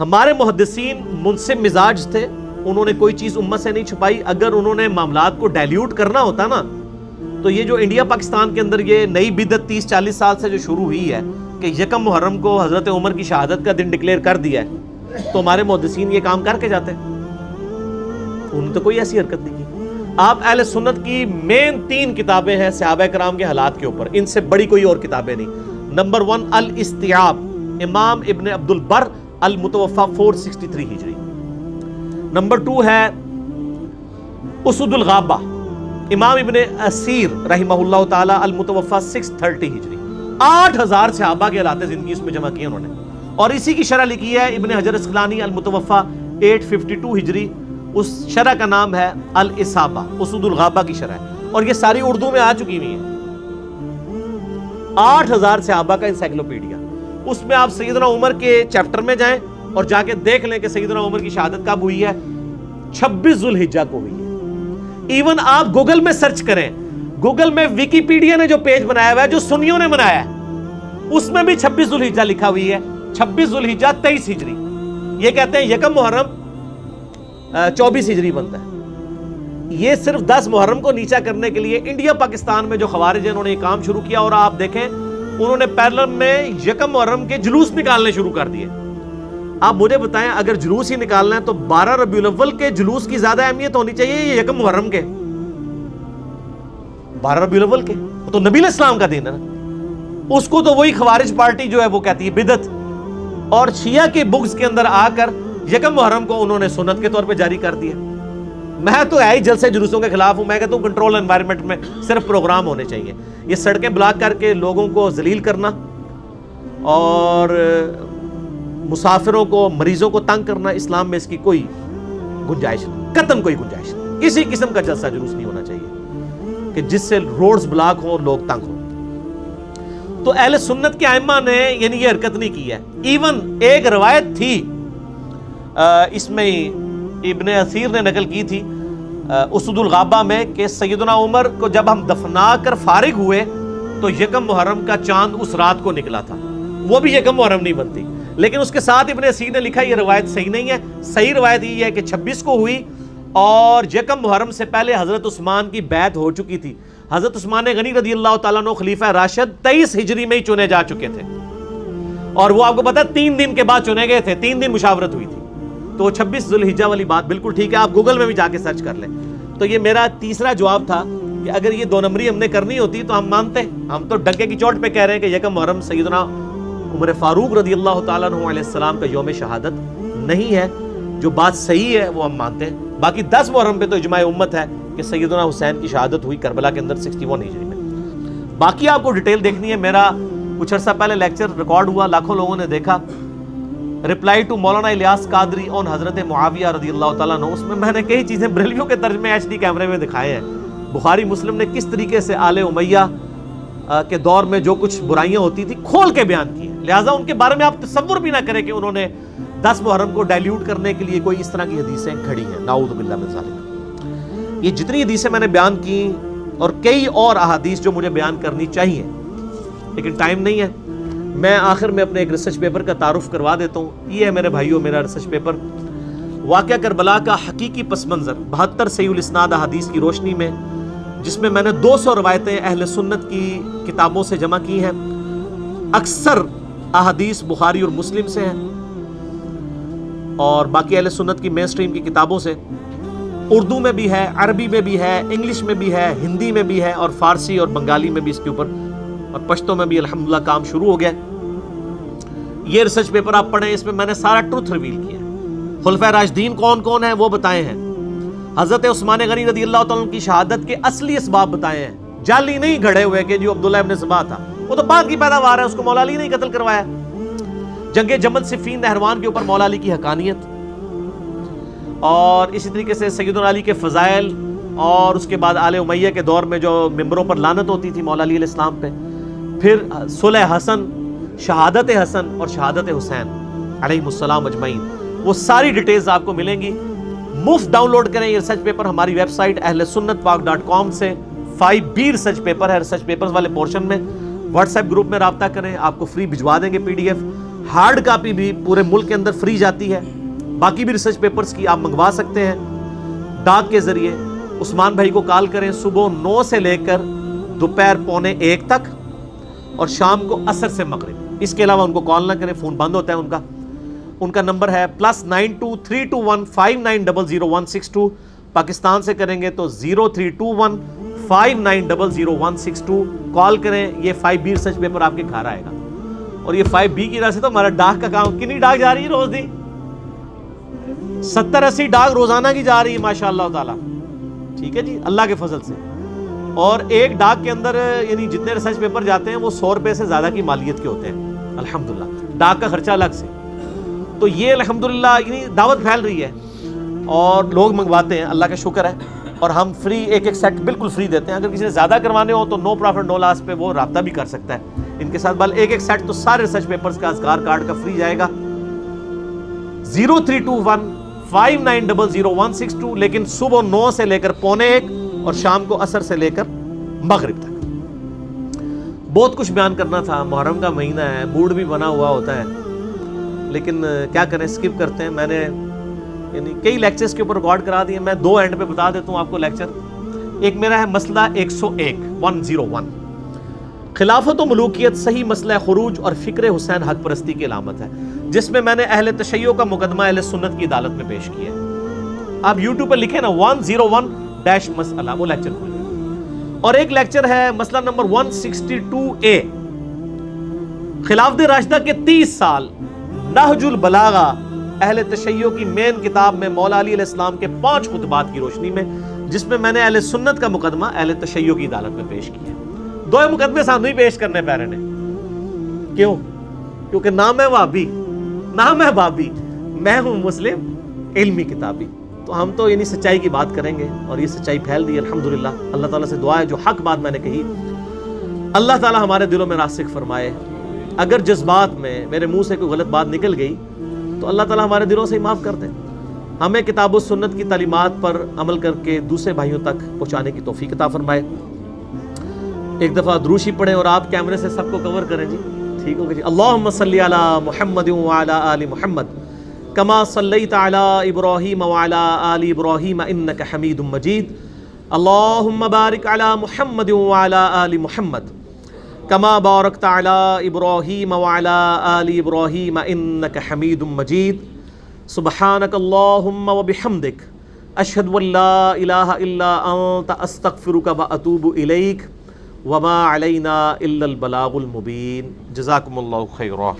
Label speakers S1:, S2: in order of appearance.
S1: ہمارے محدثین منصف مزاج تھے، انہوں نے کوئی چیز امت سے نہیں چھپائی. اگر انہوں نے معاملات کو ڈائلیوٹ کرنا ہوتا نا تو یہ جو انڈیا پاکستان کے اندر یہ نئی بدعت 30-40 سال سے جو شروع ہوئی ہے کہ یکم محرم کو حضرت عمر کی شہادت کا دن ڈکلیئر کر دیا ہے، تو ہمارے محدثین یہ کام کر کے جاتے ہیں. انہوں نے تو کوئی ایسی حرکت نہیں کی. آپ اہل سنت کی مین 3 کتابیں ہیں صحابہ کرام کے حالات کے اوپر، ان سے بڑی کوئی اور کتابیں نہیں. نمبر 1 الاستیعاب، امام ابن عبد البر المتوفا 463 ہجری. نمبر 2 ہے اسد الغابہ، امام ابن اسیر رحمہ اللہ تعالی المتوفا 630 ہجری. 8000 صحابہ کے حالات زندگی اس میں جمع کیے انہوں نے، اور اسی کی شرح لکھی ہے ابن حجر اسقلانی المتوفا 852 ہجری. اس شرح کا نام ہے الاصابہ، اسد الغابہ کی شرح ہے، اور یہ ساری اردو میں آ چکی ہوئی ہیں. 8000 صحابہ کا انسائکلوپیڈیا. اس میں آپ سیدنا عمر کے چیپٹر میں جائیں اور جا کے دیکھ لیں کہ سیدنا عمر کی شہادت کب ہوئی ہے. 26 ذوالحجہ کو ہوئی ہے. ایون آپ گوگل میں سرچ کریں، گوگل میں ویکیپیڈیا نے جو پیج بنایا ہوا ہے جو سنیوں نے بنایا ہے، اس میں بھی 26 ذوالحجہ لکھا ہوئی ہے. 26 ذوالحجہ 23 ہجری. یہ کہتے ہیں یکم محرم 24 ہجری بنتا ہے. یہ صرف 10 محرم کو نیچا کرنے کے لیے انڈیا پاکستان میں جو خوارج ہیں انہوں نے یہ کام شروع کیا، اور آپ دیکھیں انہوں نے پیرلل میں یکم محرم کے جلوس نکالنے شروع کر دیے. آپ مجھے بتائیں اگر جلوس ہی نکالنا ہے تو 12 ربیع الاول کے جلوس کی زیادہ اہمیت ہونی چاہیے یہ یکم محرم کے. 12 ربیع الاول کے وہ تو نبی علیہ السلام کا دن ہے نا. اس کو تو وہی خوارج پارٹی جو ہے وہ کہتی ہے بدعت، اور شیعہ کے بغض کے اندر آ کر یکم محرم کو انہوں نے سنت کے طور پہ جاری کر دیا. میں تو ہے ہی جلسے جلوسوں کے خلاف ہوں. میں کہتا ہوں کنٹرول انوائرمنٹ میں صرف پروگرام ہونے چاہیے. یہ سڑکیں بلاک کر کے لوگوں کو ذلیل کرنا اور مسافروں کو مریضوں کو تنگ کرنا، اسلام میں اس کی کوئی گنجائش نہیں، قطعاً کوئی گنجائش نہیں. کسی قسم کا جلسہ جلوس نہیں ہونا چاہیے کہ جس سے روڈز بلاک ہوں اور لوگ تنگ ہوں. تو اہل سنت کے ائمہ نے یعنی یہ حرکت نہیں کی ہے. ایون ایک روایت تھی اس میں ابن اثیر نے نقل کی تھی اسد الغابہ میں کہ سیدنا عمر کو جب ہم دفنا کر فارغ ہوئے تو یکم محرم کا چاند اس رات کو نکلا تھا. وہ بھی یکم محرم نہیں بنتی، لیکن اس کے ساتھ ابن اثیر نے لکھا یہ روایت صحیح نہیں ہے. صحیح روایت یہ ہے کہ 26 کو ہوئی، اور یکم محرم سے پہلے حضرت عثمان کی بیعت ہو چکی تھی. حضرت عثمان غنی رضی اللہ تعالیٰ عنہ خلیفہ راشد 23 ہجری میں ہی چنے جا چکے تھے، اور وہ آپ کو پتا ہے 3 دن کے بعد چنے گئے تھے. 3 دن مشاورت ہوئی تھی. تو 26 ذوالحجہ والی بات بالکل ٹھیک ہے، آپ گوگل میں بھی جا کے سرچ کر لیں. تو یہ میرا تیسرا جواب تھا کہ اگر یہ 2 نمبری ہم نے کرنی ہوتی تو ہم مانتے. ہم تو ڈنکے کی چوٹ پہ کہہ رہے ہیں کہ یکم محرم سیدنا عمر فاروق رضی اللہ تعالیٰ عنہ علیہ السلام کا یوم شہادت نہیں ہے. جو بات صحیح ہے وہ ہم مانتے ہیں. باقی 10 محرم پہ تو اجماع امت ہے کہ سیدنا حسین کی شہادت ہوئی کربلا کے اندر 61 ہجری میں. باقی آپ کو ڈیٹیل دیکھنی ہے. میرا کچھ عرصہ پہلے لیکچر ریکارڈ ہوا، لاکھوں لوگوں نے دیکھا، رپلائی ٹو مولانا الیاس قادری آن حضرت معاویہ رضی اللہ تعالیٰ عنہ. اس میں نے کئی چیزیں بریلویوں کے ترجمے HD کیمرے میں دکھائے ہیں. بخاری مسلم نے کس طریقے سے آل امیہ کے دور میں جو کچھ برائیاں ہوتی تھی کھول کے بیان کی ہیں. لہٰذا ان کے بارے میں آپ تصور بھی نہ کریں کہ انہوں نے 10 محرم کو ڈائلیوٹ کرنے کے لیے کوئی اس طرح کی حدیثیں کھڑی ہیں. نعوذ باللہ من ذالک. یہ جتنی حدیثیں میں نے بیان کی اور کئی اور احادیث جو مجھے بیان کرنی چاہیے لیکن ٹائم نہیں ہے، میں آخر میں اپنے ایک ریسرچ پیپر کا تعارف کروا دیتا ہوں. یہ ہے میرے بھائیوں میرا ریسرچ پیپر، واقعہ کربلا کا حقیقی پس منظر 72 صحیح الاسناد احادیث کی روشنی میں، جس میں میں نے 200 روایتیں اہل سنت کی کتابوں سے جمع کی ہیں. اکثر احادیث بخاری اور مسلم سے ہیں، اور باقی اہل سنت کی مین سٹریم کی کتابوں سے. اردو میں بھی ہے، عربی میں بھی ہے، انگلش میں بھی ہے، ہندی میں بھی ہے، اور فارسی اور بنگالی میں بھی اس کے اوپر، اور پشتو میں بھی الحمدللہ کام شروع ہو گیا. یہ ریسرچ پیپر آپ پڑھیں، اس میں میں نے سارا ٹروتھ ریویل کیا. خلفائے راشدین کون کون ہیں وہ بتائے ہیں. حضرت عثمان غنی رضی اللہ تعالیٰ عنہ کی شہادت کے اصلی اسباب بتائے ہیں، جعلی نہیں گھڑے ہوئے کہ جو عبداللہ ابن سبا تھا وہ تو بعد کی پیداوار ہے، اس کو مولا علی نے قتل کروایا. جنگ جمل صفین نہروان کے اوپر مولا علی کی حقانیت، اور اسی طریقے سے سیدنا علی کے فضائل، اور اس کے بعد آل امیہ کے دور میں جو ممبروں پر لعنت ہوتی تھی مولا علی علیہ السلام پہ. پھر صلح حسن، شہادت حسن اور شہادت حسین علیہم السلام اجمعین. وہ ساری ڈیٹیلز آپ کو ملیں گی. مفت ڈاؤن لوڈ کریں یہ ریسرچ پیپر ہماری ویب سائٹ ahlsunnatpak.com سے. 5B ریسرچ پیپر ہے. ریسرچ پیپرز والے پورشن میں واٹس ایپ گروپ میں رابطہ کریں، آپ کو فری بھجوا دیں گے PDF. ہارڈ کاپی بھی پورے ملک کے اندر فری جاتی ہے. باقی بھی ریسرچ پیپرز کی آپ منگوا سکتے ہیں ڈاک کے ذریعے. عثمان بھائی کو کال کریں صبح 9 سے لے کر دوپہر 12:45 تک اور شام کو عصر سے مغرب. اس کے علاوہ ان کو کال نہ کریں, فون بند ہوتا ہے ان کا نمبر ہے +923215900162. پاکستان سے کریں گے تو 032159000162 کال کریں. یہ 5B ریسرچ پیپر آپ کے گھر آئے گا. اور یہ 5B کی وجہ سے تو ہمارا ڈاک کا کام, کتنی ڈاک جا رہی ہے روز دی؟ 70-80 ڈاک روزانہ کی جا رہی ہے ماشاء اللہ تعالیٰ. ٹھیک ہے جی, اللہ کے فضل سے. اور ایک ڈاک کے اندر یعنی جتنے ریسرچ پیپر جاتے ہیں وہ 100 روپے سے زیادہ کی مالیت کے ہوتے ہیں الحمدللہ. ڈاک کا خرچہ الگ سے. تو یہ الحمدللہ یعنی دعوت پھیل رہی ہے اور لوگ منگواتے ہیں, اللہ کا شکر ہے. اور ہم فری ایک سیٹ بالکل فری دیتے ہیں. اگر کسی نے زیادہ کروانے ہو تو نو پروفٹ نو لاس پہ وہ رابطہ بھی کر سکتا ہے ان کے ساتھ. بل ایک سیٹ تو سارے ریسرچ پیپرز کا اذکار کارڈ کا فری جائے گا. 032159000162 لیکن صبح 9 سے لے کر 12:45 اور شام کو عصر سے لے کر مغرب تک. بہت کچھ بیان کرنا تھا, محرم کا مہینہ ہے, موڈ بھی بنا ہوا ہوتا ہے, لیکن کیا کریں اسکپ کرتے ہیں. میں نے یعنی کئی لیکچرز کے اوپر ریکارڈ کرا دیے, میں 2 اینڈ پہ بتا دیتا ہوں آپ کو لیکچر. ایک میرا ہے مسئلہ 101 خلافت و ملوکیت صحیح مسئلہ خروج اور فکر حسین حق پرستی کی علامت ہے, جس میں میں نے اہل تشیع کا مقدمہ اہل سنت کی عدالت میں پیش کیا ہے. آپ یوٹیوب پہ لکھیں نا 101 مسئلہ, وہ لیکچر کھولیں. اور ایک لیکچر ہے مسئلہ نمبر 162A خلافت راشدہ کے 30 سال نہج البلاغہ اہل تشیع کی مین کتاب میں مولا علی علیہ السلام کے 5 خطبات کی روشنی میں, جس میں نے اہل سنت کا مقدمہ اہل تشیع کی عدالت میں پیش کیا. 2 مقدمے سامنے ہی پیش کرنے پہ رہے نے. کیوں؟ کیونکہ نام ہے وہابی, نام ہے بابی, میں ہوں مسلم علمی کتابی. تو ہم تو یعنی سچائی کی بات کریں گے اور یہ سچائی پھیل رہی ہے الحمدللہ. اللہ تعالیٰ سے دعا ہے جو حق بات میں نے کہی اللہ تعالیٰ ہمارے دلوں میں راسخ فرمائے. اگر جذبات میں میرے منہ سے کوئی غلط بات نکل گئی تو اللہ تعالیٰ ہمارے دلوں سے ہی معاف کر دے. ہمیں کتاب و سنت کی تعلیمات پر عمل کر کے دوسرے بھائیوں تک پہنچانے کی توفیق عطا فرمائے. ایک دفعہ دروشی پڑھیں اور آپ کیمرے سے سب کو کور کریں جی. ٹھیک ہوگا جی. اللہم صلی علی محمد وعلی آل محمد کما صلیت علی ابراہیم وعلی آل ابراہیم انک حمید مجید. اللہم بارک علی محمد وعلی آل محمد کما بارکت علی ابراہیم وعلی آل ابراہیم انک حمید مجید. سبحانک اللہم وبحمدک اشہد ان لا الہ الا انت استغفرک واتوب الیک وما علینا الا البلاغ المبین. جزاکم اللہ خیرا.